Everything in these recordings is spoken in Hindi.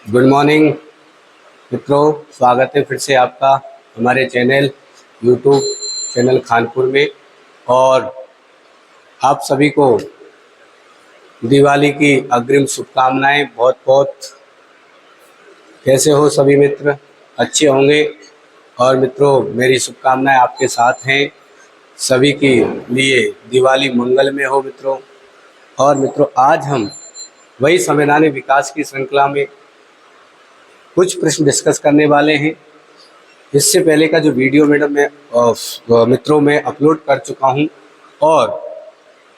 गुड मॉर्निंग मित्रों, स्वागत है फिर से आपका हमारे चैनल यूट्यूब चैनल खानपुर में। और आप सभी को दिवाली की अग्रिम शुभकामनाएं। बहुत बहुत कैसे हो सभी मित्र? अच्छे होंगे। और मित्रों, मेरी शुभकामनाएं आपके साथ हैं। सभी के लिए दिवाली मंगलमय हो मित्रों। और मित्रों, आज हम वही संवैधानिक विकास की श्रृंखला में कुछ प्रश्न डिस्कस करने वाले हैं। इससे पहले का जो वीडियो मित्रों मैं अपलोड कर चुका हूं, और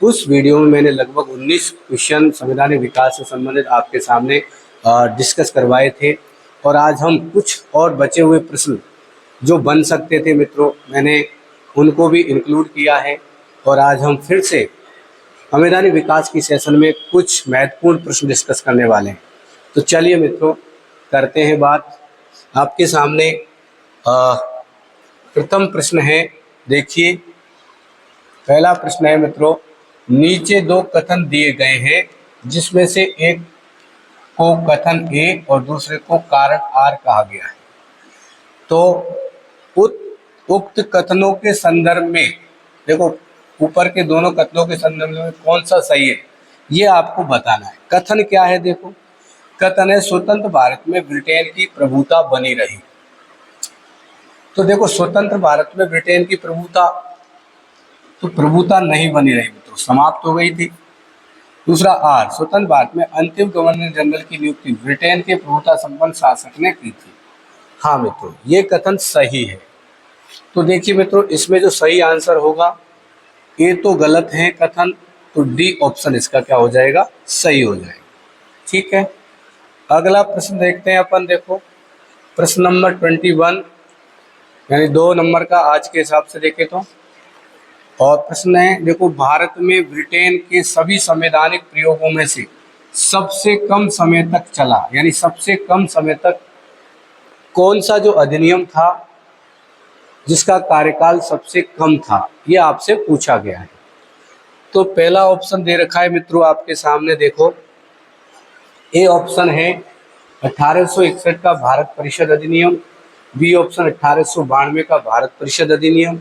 उस वीडियो में मैंने लगभग 19 क्वेश्चन संवैधानिक विकास से संबंधित आपके सामने डिस्कस करवाए थे। और आज हम कुछ और बचे हुए प्रश्न जो बन सकते थे मित्रों, मैंने उनको भी इंक्लूड किया है। और आज हम फिर से संवैधानिक विकास की सेशन में कुछ महत्वपूर्ण प्रश्न डिस्कस करने वाले हैं। तो चलिए मित्रों, करते हैं बात। आपके सामने प्रथम प्रश्न है, देखिए। पहला प्रश्न है मित्रों, नीचे दो कथन दिए गए हैं जिसमें से एक को कथन ए और दूसरे को कारण आर कहा गया है। तो उक्त कथनों के संदर्भ में देखो, ऊपर के दोनों कथनों के संदर्भ में कौन सा सही है ये आपको बताना है। कथन क्या है? देखो, कथन है स्वतंत्र भारत में ब्रिटेन की प्रभुता बनी रही। तो देखो, स्वतंत्र भारत में ब्रिटेन की प्रभुता नहीं बनी रही मित्रों, समाप्त हो गई थी। दूसरा आर, स्वतंत्र भारत में अंतिम गवर्नर जनरल की नियुक्ति ब्रिटेन के प्रभुता संपन्न शासक ने की थी। हाँ मित्रों, ये कथन सही है। तो देखिए मित्रों, इसमें जो सही आंसर होगा, ये तो गलत है कथन, तो डी ऑप्शन इसका क्या हो जाएगा? सही हो जाएगा। ठीक है, अगला प्रश्न देखते हैं अपन। देखो, प्रश्न नंबर 21, यानी 2 नंबर का आज के हिसाब से देखें तो। और प्रश्न है, देखो, भारत में ब्रिटेन के सभी संवैधानिक प्रयोगों में से सबसे कम समय तक चला, यानी सबसे कम समय तक कौन सा जो अधिनियम था जिसका कार्यकाल सबसे कम था, ये आपसे पूछा गया है। तो पहला ऑप्शन दे रखा है मित्रों आपके सामने, देखो। ए ऑप्शन है 1861 का भारत परिषद अधिनियम, बी ऑप्शन 1892 का भारत परिषद अधिनियम,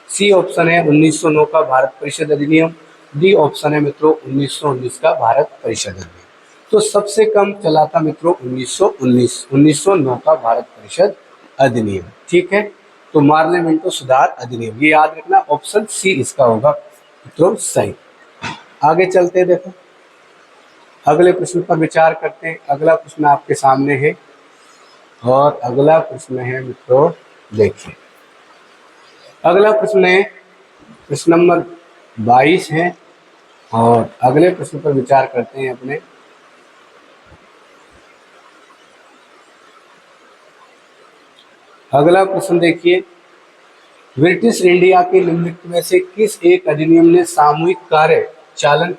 सी ऑप्शन है 1909 का भारत परिषद अधिनियम, डी ऑप्शन है मित्रों 1919 का भारत परिषद अधिनियम। तो सबसे कम चला था मित्रों 1909 का भारत परिषद अधिनियम। ठीक है, तो पार्लियामेंटो सुधार अधिनियम, ये याद रखना, ऑप्शन सी इसका होगा मित्रों सही। आगे चलते हैं, देखो अगले प्रश्न पर विचार करते हैं। अगला प्रश्न आपके सामने है, और अगला प्रश्न है मित्रों, देखिए अगला प्रश्न है प्रश्न नंबर 22 है। और अगले प्रश्न पर विचार करते हैं अपने। अगला प्रश्न देखिए, ब्रिटिश इंडिया के निम्नलिखित में से किस एक अधिनियम ने सामूहिक कार्य संचालन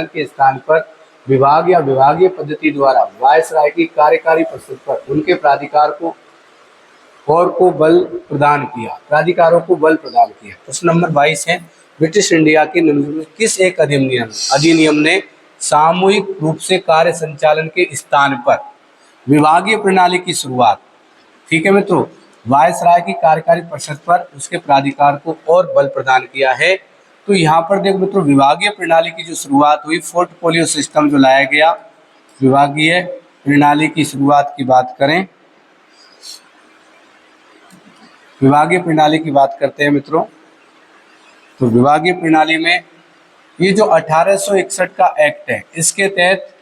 के स्थान पर विभाग या विभागीय पद्धति द्वारा वायसराय की कार्यकारी परिषद पर उनके प्राधिकारों को बल प्रदान किया? प्रश्न नंबर 22 है, ब्रिटिश इंडिया के निम्नलिखित में किस एक अधिनियम ने सामूहिक रूप से कार्य संचालन के स्थान पर विभागीय प्रणाली की शुरुआत, ठीक है मित्रों, वायसराय की कार्यकारी परिषद पर उसके प्राधिकार को और बल प्रदान किया है? तो यहाँ पर देखो मित्रों, विभागीय प्रणाली की जो शुरुआत हुई, पोर्टफोलियो सिस्टम जो लाया गया, विभागीय प्रणाली की शुरुआत की बात करें, विभागीय प्रणाली की बात करते हैं मित्रों। तो विभागीय प्रणाली में ये जो 1861 का एक्ट है, इसके तहत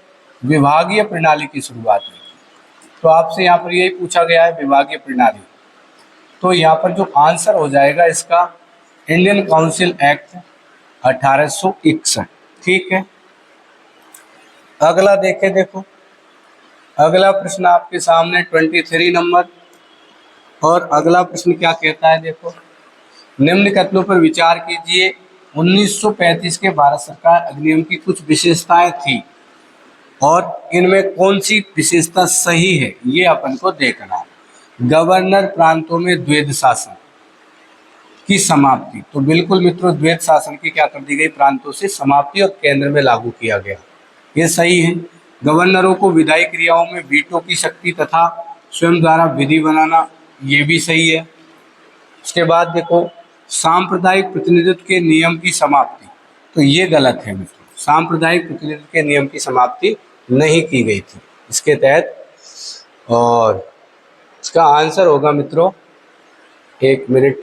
विभागीय प्रणाली की शुरुआत हुई। तो आपसे यहाँ पर यही पूछा गया है, विभागीय प्रणाली। तो यहाँ पर जो आंसर हो जाएगा इसका, इंडियन काउंसिल एक्ट 1861। ठीक है, अगला देखें। देखो, अगला प्रश्न आपके सामने 23 नंबर। और अगला प्रश्न क्या कहता है? देखो, निम्न कथनों पर विचार कीजिए। 1935 के भारत सरकार अधिनियम की कुछ विशेषताएं थी, और इनमें कौन सी विशेषता सही है ये अपन को देखना है। गवर्नर प्रांतों में द्वैध शासन की समाप्ति, तो बिल्कुल मित्रों द्वैध शासन की क्या कर दी गई? प्रांतों से समाप्ति, और केंद्र में लागू किया गया, ये सही है। गवर्नरों को विधायी क्रियाओं में वीटो की शक्ति तथा स्वयं द्वारा विधि बनाना, ये भी सही है। उसके बाद देखो सांप्रदायिक प्रतिनिधित्व के नियम की समाप्ति, तो ये गलत है मित्रों, सांप्रदायिक प्रतिनिधित्व के नियम की समाप्ति नहीं की गई थी इसके तहत। और इसका आंसर होगा मित्रों, एक मिनट,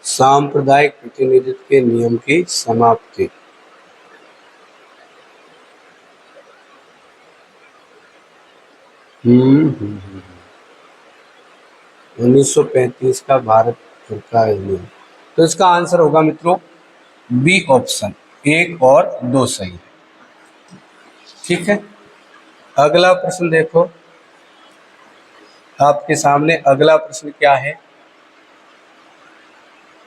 सांप्रदायिक प्रतिनिधित्व के नियम की समाप्ति। हम्म 1935 का भारत सरकार नियम, तो इसका आंसर होगा मित्रों बी ऑप्शन, 1 और 2 सही है। ठीक है, अगला प्रश्न देखो, आपके सामने अगला प्रश्न क्या है।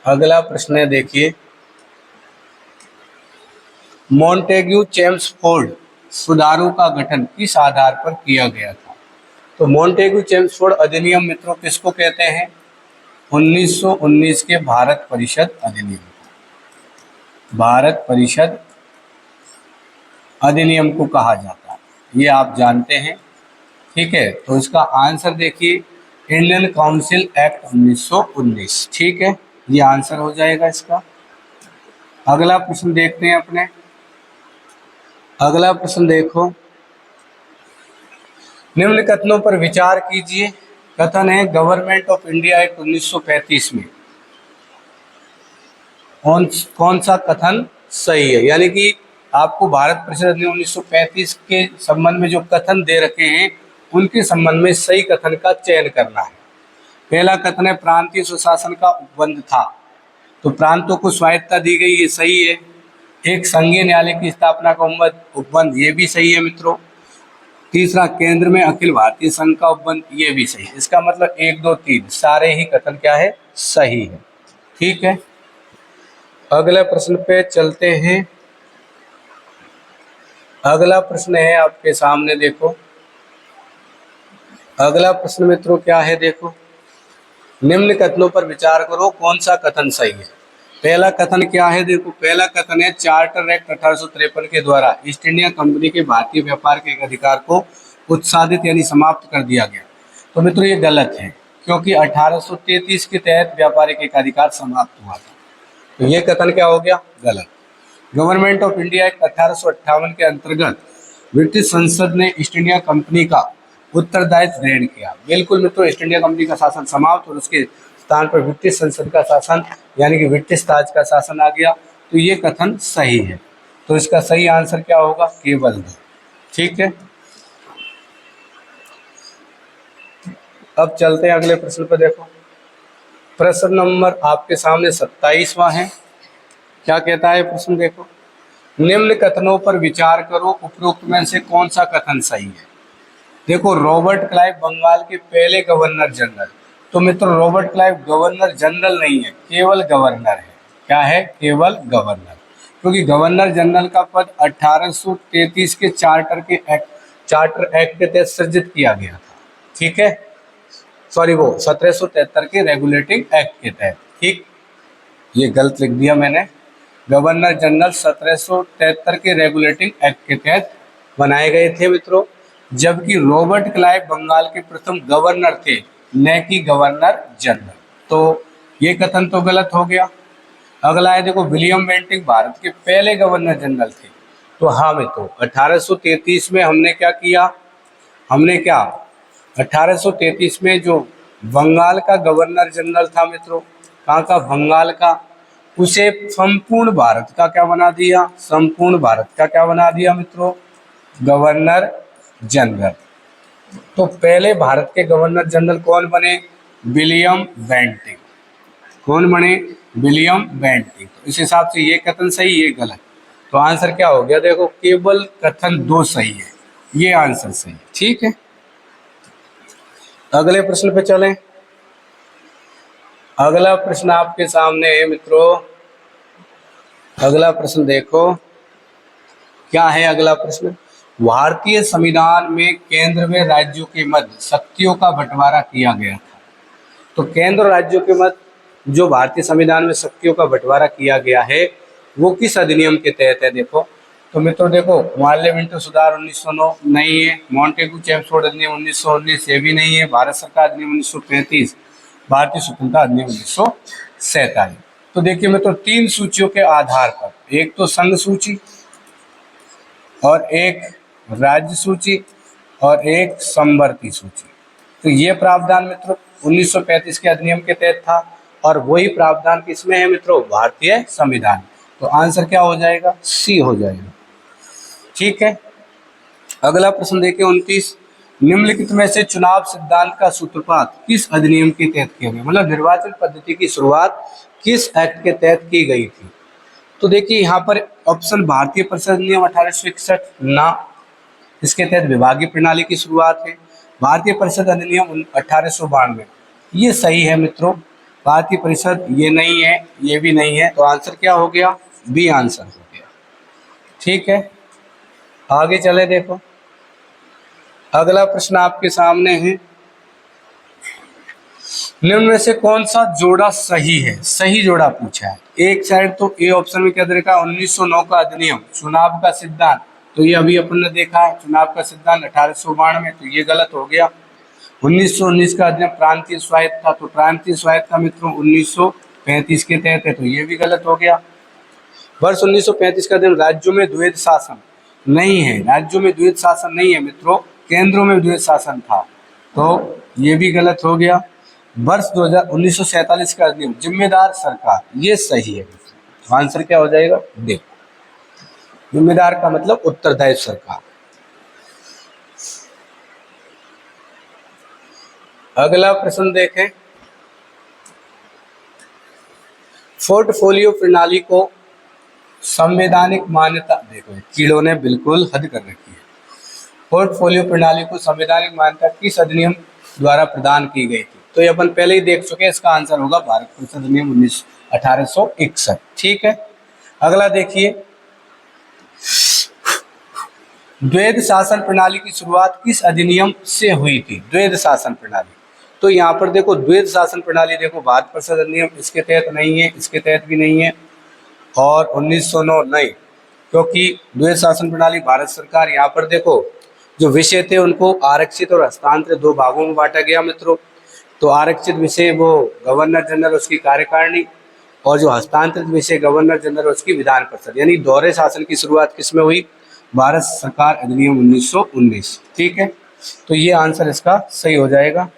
अगला प्रश्न है, देखिए, मॉन्टेग्यू चेम्सफोर्ड सुधारों का गठन किस आधार पर किया गया था। तो मॉन्टेग्यू चेम्सफोर्ड अधिनियम मित्रों किसको कहते हैं, 1919 के भारत परिषद अधिनियम, भारत परिषद अधिनियम को कहा जाता है, ये आप जानते हैं। ठीक है, तो इसका आंसर देखिए इंडियन काउंसिल एक्ट 1919। ठीक है, ये आंसर हो जाएगा इसका। अगला प्रश्न देखते हैं अपने, अगला प्रश्न देखो, निम्न कथनों पर विचार कीजिए। कथन है गवर्नमेंट ऑफ इंडिया एक्ट 1935 में कौन सा कथन सही है, यानी कि आपको भारत परिषद अधिनियम 1935 के संबंध में जो कथन दे रखे हैं उनके संबंध में सही कथन का चयन करना है। पहला कथन है प्रांतीय स्वशासन का उपबंध था, तो प्रांतों को स्वायत्तता दी गई, ये सही है। एक संघीय न्यायालय की स्थापना का उपबंध, ये भी सही है मित्रों। तीसरा, केंद्र में अखिल भारतीय संघ का उपबंध, ये भी सही है। इसका मतलब 1, 2, 3 सारे ही कथन क्या है, सही है। ठीक है, अगले प्रश्न पे चलते हैं। अगला प्रश्न है आपके सामने, देखो अगला प्रश्न मित्रों क्या है, देखो, निम्न कथनों पर विचार करो, कौन सा कथन सही है। पहला कथन क्या है, देखो पहला कथन है चार्टर एक्ट 1853 के द्वारा ईस्ट इंडिया कंपनी के भारतीय व्यापार के अधिकार को उत्साहित यानी समाप्त कर दिया गया। तो मित्रों ये गलत है, क्योंकि 1833 के तहत व्यापारिक एकाधिकार समाप्त हुआ था, तो ये कथन क्या हो गया, गलत। गवर्नमेंट ऑफ इंडिया एक्ट 1858 के अंतर्गत ब्रिटिश संसद ने ईस्ट इंडिया कंपनी का उत्तरदायित्व ग्रहण किया। बिल्कुल मित्रों, ईस्ट इंडिया कंपनी का शासन समाप्त और उसके स्थान पर ब्रिटिश संसद का शासन यानी कि ब्रिटिश ताज का शासन आ गया, तो ये कथन सही है। तो इसका सही आंसर क्या होगा, केवल 2। ठीक है, अब चलते हैं अगले प्रश्न पर। देखो प्रश्न नंबर आपके सामने 27वां है। क्या कहता है प्रश्न, देखो, निम्न कथनों पर विचार करो, उपरोक्त में से कौन सा कथन सही है। देखो रॉबर्ट क्लाइव बंगाल के पहले गवर्नर जनरल, तो मित्रों रॉबर्ट क्लाइव गवर्नर जनरल नहीं है, केवल गवर्नर है। क्या है, केवल गवर्नर, क्योंकि गवर्नर जनरल का पद 1833 के चार्टर एक्ट के तहत सृजित किया गया था। ठीक है, सॉरी वो 1773 के रेगुलेटिंग एक्ट के तहत। ठीक, ये गलत लिख दिया मैंने, गवर्नर जनरल 1773 के रेगुलेटिंग एक्ट के तहत बनाए गए थे मित्रों, जबकि रॉबर्ट क्लाइव बंगाल के प्रथम गवर्नर थे, न कि गवर्नर जनरल। तो ये कथन तो गलत हो गया। अगला है, देखो विलियम बेंटिक भारत के पहले गवर्नर जनरल थे, तो हाँ मित्रों 1833 में हमने क्या किया, हमने क्या 1833 में जो बंगाल का गवर्नर जनरल था मित्रों, कहाँ का, बंगाल का, उसे संपूर्ण भारत का क्या बना दिया, संपूर्ण भारत का क्या बना दिया मित्रों, गवर्नर जनरल। तो पहले भारत के गवर्नर जनरल कौन बने, विलियम बेंटिक। कौन बने, विलियम बेंटिक। तो इस हिसाब से ये कथन सही, ये गलत। तो आंसर क्या हो गया, देखो केवल कथन 2 सही है, ये आंसर सही है। ठीक है, अगले प्रश्न पे चलें। अगला प्रश्न आपके सामने है मित्रों, अगला प्रश्न देखो क्या है अगला प्रश्न, भारतीय संविधान में केंद्र में राज्यों के मध्य शक्तियों का बंटवारा किया गया था। तो केंद्र और राज्यों के मध्य जो भारतीय संविधान में शक्तियों का बंटवारा किया गया है वो किस अधिनियम के तहत है देखो। तो मित्रों देखो, माल्य विंटर सुधार 1909 नहीं है, मॉन्टेगू चेम्सफोर्ड अधिनियम 1919 ये भी नहीं है, भारत सरकार अधिनियम 1935, भारतीय स्वतंत्रता अधिनियम 1947। तो देखिए मित्रों, तीन सूचियों के आधार पर, एक तो संघ सूची और एक राज्य सूची और एक समवर्ती सूची, तो ये प्रावधान मित्रों 1935 के अधिनियम के तहत था और वही प्रावधान किसमें है मित्रों, भारतीय संविधान। तो आंसर क्या हो जाएगा, सी हो जाएगा। ठीक है, अगला प्रश्न देखिए 29, निम्नलिखित में से चुनाव सिद्धांत का सूत्रपात किस अधिनियम के तहत किया गया, मतलब निर्वाचन पद्धति की शुरुआत किस एक्ट के तहत की गई थी। तो देखिए यहाँ पर ऑप्शन भारतीय परिषद अधिनियम 1861 ना, इसके तहत विभागीय प्रणाली की शुरुआत है। भारतीय परिषद अधिनियम 1892 ये सही है मित्रों, भारतीय परिषद ये नहीं है, ये भी नहीं है, तो आंसर क्या हो गया, बी आंसर हो गया। ठीक है, आगे चले देखो, अगला प्रश्न आपके सामने है, निम्न में से कौन सा जोड़ा सही है, सही जोड़ा पूछा है। एक साइड तो ए ऑप्शन में क्या दे रखा है, 1909 का अधिनियम, चुनाव का सिद्धांत, तो ये अभी अपन ने देखा है, चुनाव का सिद्धांत 1892, तो ये गलत हो गया। 1919 का अधिनियम प्रांतीय स्वायत्तता, तो प्रांतीय स्वायत्तता मित्रों 1935 के तहत है, तो ये भी गलत हो गया। वर्ष 1935 का दिन राज्यों में द्वैध शासन नहीं है, राज्यों में द्वैध शासन नहीं है मित्रों, केंद्रों में द्वैध शासन था, तो ये भी गलत हो गया। वर्ष 1947 का अधिनियम जिम्मेदार सरकार, ये सही है, तो आंसर क्या हो जाएगा, देखो जिम्मेदार का मतलब उत्तरदायी सरकार। अगला प्रश्न देखें, पोर्टफोलियो प्रणाली को संवैधानिक मान्यता, देखो कीड़ों ने बिल्कुल हद कर रखी है, पोर्टफोलियो प्रणाली को संवैधानिक मान्यता किस अधिनियम द्वारा प्रदान की गई थी, तो ये अपन पहले ही देख चुके हैं, इसका आंसर होगा भारत परिषद अधिनियम 1861। ठीक है, अगला देखिए, द्वैध शासन प्रणाली की शुरुआत किस अधिनियम से हुई थी, द्वैध शासन प्रणाली, तो यहाँ पर देखो द्वैध शासन प्रणाली, देखो भारत परिषद अधिनियम इसके तहत नहीं है, इसके तहत भी नहीं है, और 1909 नहीं, क्योंकि द्वैध शासन प्रणाली भारत सरकार, यहाँ पर देखो जो विषय थे उनको आरक्षित और हस्तांतरित दो भागों में बांटा गया मित्रों। तो आरक्षित विषय वो गवर्नर जनरल उसकी कार्यकारिणी, और जो हस्तांतरित विषय गवर्नर जनरल उसकी विधान परिषद, यानी दोहरे शासन की शुरुआत किसमें हुई, भारत सरकार अधिनियम 1919। ठीक है, तो ये आंसर इसका सही हो जाएगा।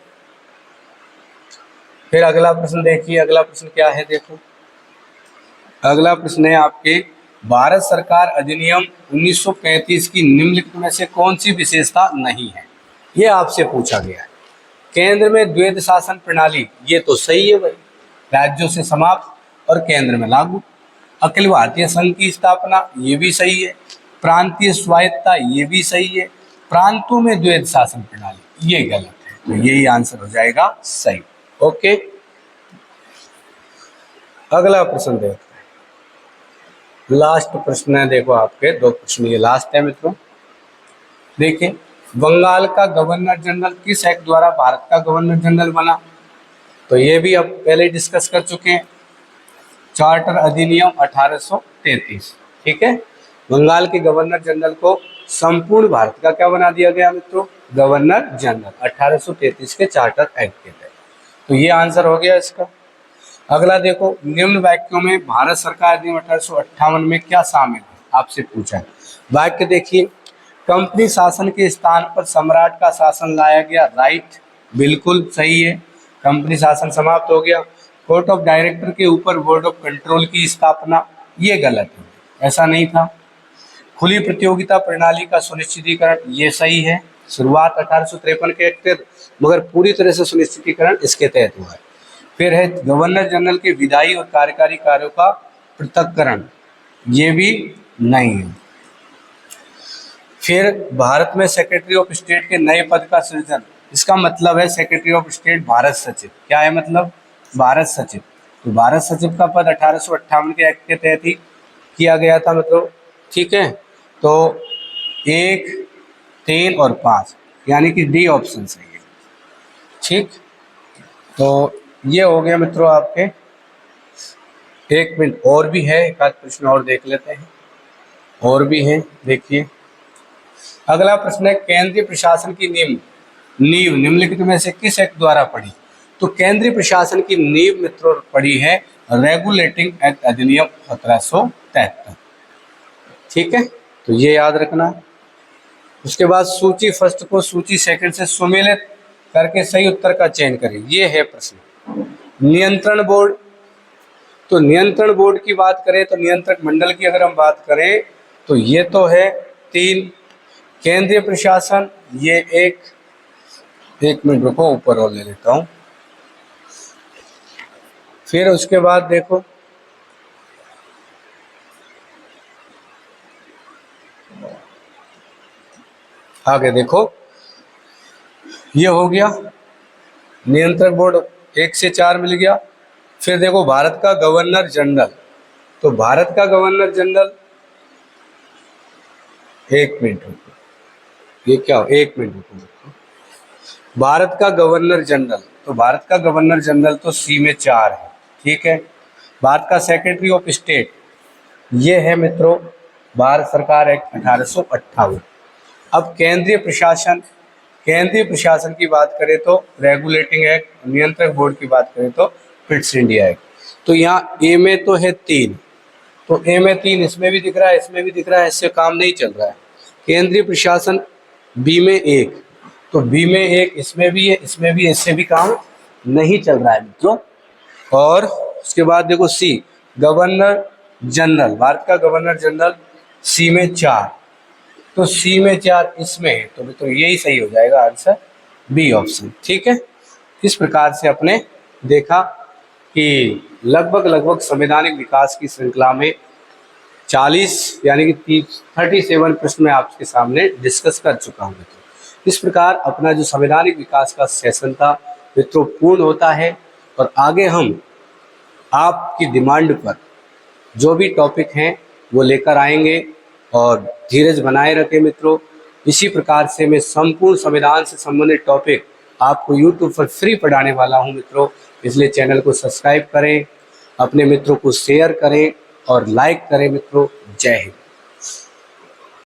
फिर अगला प्रश्न देखिए, अगला प्रश्न क्या है, देखो अगला प्रश्न है आपके, भारत सरकार अधिनियम 1935 की निम्नलिखित में से कौन सी विशेषता नहीं है, ये आपसे पूछा गया है। केंद्र में द्वैध शासन प्रणाली, ये तो सही है भाई, राज्यों से समाप्त और केंद्र में लागू। अखिल भारतीय संघ की स्थापना, ये भी सही है। प्रांतीय स्वायत्तता, ये भी सही है। प्रांतों में द्वैध शासन प्रणाली, ये गलत है, तो यही आंसर हो जाएगा सही। ओके, अगला प्रश्न देखते हैं, लास्ट प्रश्न है, देखो आपके दो प्रश्न ये लास्ट है मित्रों। देखिए, बंगाल का गवर्नर जनरल किस एक्ट द्वारा भारत का गवर्नर जनरल बना, तो ये भी अब पहले डिस्कस कर चुके हैं, चार्टर अधिनियम 1833। ठीक है, बंगाल के गवर्नर जनरल को संपूर्ण भारत का क्या बना दिया गया मित्रों, गवर्नर जनरल 1833 के चार्टर एक्ट के तहत, तो ये आंसर हो गया इसका। अगला देखो, निम्न वाक्यों में भारत सरकार अधिनियम 1858 में क्या शामिल है, आपसे पूछा है। वाक्य देखिए, कंपनी शासन के स्थान पर सम्राट का शासन लाया गया, राइट, बिल्कुल सही है, कंपनी शासन समाप्त हो गया। कोर्ट ऑफ डायरेक्टर के ऊपर बोर्ड ऑफ कंट्रोल की स्थापना, ये गलत है, ऐसा नहीं था। खुली प्रतियोगिता प्रणाली का सुनिश्चितीकरण, ये सही है, शुरुआत 1853 के एक्ट, मगर पूरी तरह से सुनिश्चितीकरण इसके तहत हुआ है। फिर है गवर्नर जनरल के विधायी और कार्यकारी कार्यों का पृथक्करण, ये भी नहीं है। फिर भारत में सेक्रेटरी ऑफ स्टेट के नए पद का सृजन, इसका मतलब है सेक्रेटरी ऑफ स्टेट भारत सचिव, क्या है मतलब, भारत सचिव। तो भारत सचिव का पद 1858 के एक्ट के तहत ही किया गया था मतलब। ठीक है, तो 1, 3 और 5 यानी कि डी ऑप्शन सही है। ठीक, तो ये हो गया मित्रों आपके एक मिनट, और भी है, एक आध प्रश्न और देख लेते हैं, और भी है, देखिए। अगला प्रश्न है, केंद्रीय प्रशासन की नींव निम्नलिखित में से किस एक्ट द्वारा पड़ी? तो केंद्रीय प्रशासन की नींव मित्रों पड़ी है रेगुलेटिंग एक्ट अधिनियम 1773। ठीक है, तो ये याद रखना है। उसके बाद सूची फर्स्ट को सूची सेकंड से सुमेलित करके सही उत्तर का चयन करें, ये है प्रश्न। नियंत्रण बोर्ड, तो नियंत्रण बोर्ड की बात करें तो नियंत्रक मंडल की अगर हम बात करें तो ये तो है 3। केंद्रीय प्रशासन ये एक मिनट रुको, ऊपर और ले लेता हूं। फिर उसके बाद देखो, आगे देखो, ये हो गया नियंत्रक बोर्ड, 1 से 4 मिल गया। फिर देखो भारत का गवर्नर जनरल, तो भारत का गवर्नर जनरल, एक मिनट रुको, ये क्या हो, एक मिनट रुको, भारत का गवर्नर जनरल, तो भारत का गवर्नर जनरल तो सी में 4 है। ठीक है, भारत का सेक्रेटरी ऑफ स्टेट ये है मित्रों भारत सरकार एक्ट 1858। अब केंद्रीय प्रशासन की बात करें तो रेगुलेटिंग एक्ट, नियंत्रक बोर्ड की बात करें तो फिट्स इंडिया एक्ट। तो यहाँ ए में तो है 3, तो ए में 3, इसमें भी दिख रहा है, इसमें भी दिख रहा है, इससे काम नहीं चल रहा है। केंद्रीय प्रशासन बी में 1, तो बी में 1, इसमें भी है, इसमें भी, इससे भी काम नहीं चल रहा है मित्रों। और उसके बाद देखो सी, गवर्नर जनरल, भारत का गवर्नर जनरल सी में 4, तो सी में 4 इसमें है, तो मित्रों यही सही हो जाएगा आंसर, बी ऑप्शन। ठीक है, इस प्रकार से अपने देखा कि लगभग संवैधानिक विकास की श्रृंखला में 40 यानी कि 37 प्रश्न मैं आपके सामने डिस्कस कर चुका हूँ मित्रों। इस प्रकार अपना जो संवैधानिक विकास का सेशन था मित्रों पूर्ण होता है, और आगे हम आपकी डिमांड पर जो भी टॉपिक हैं वो लेकर आएंगे, और धीरज बनाए रखें मित्रों। इसी प्रकार से मैं संपूर्ण संविधान से संबंधित टॉपिक आपको YouTube पर फ्री पढ़ाने वाला हूं मित्रों, इसलिए चैनल को सब्सक्राइब करें, अपने मित्रों को शेयर करें और लाइक करें मित्रों। जय हिंद।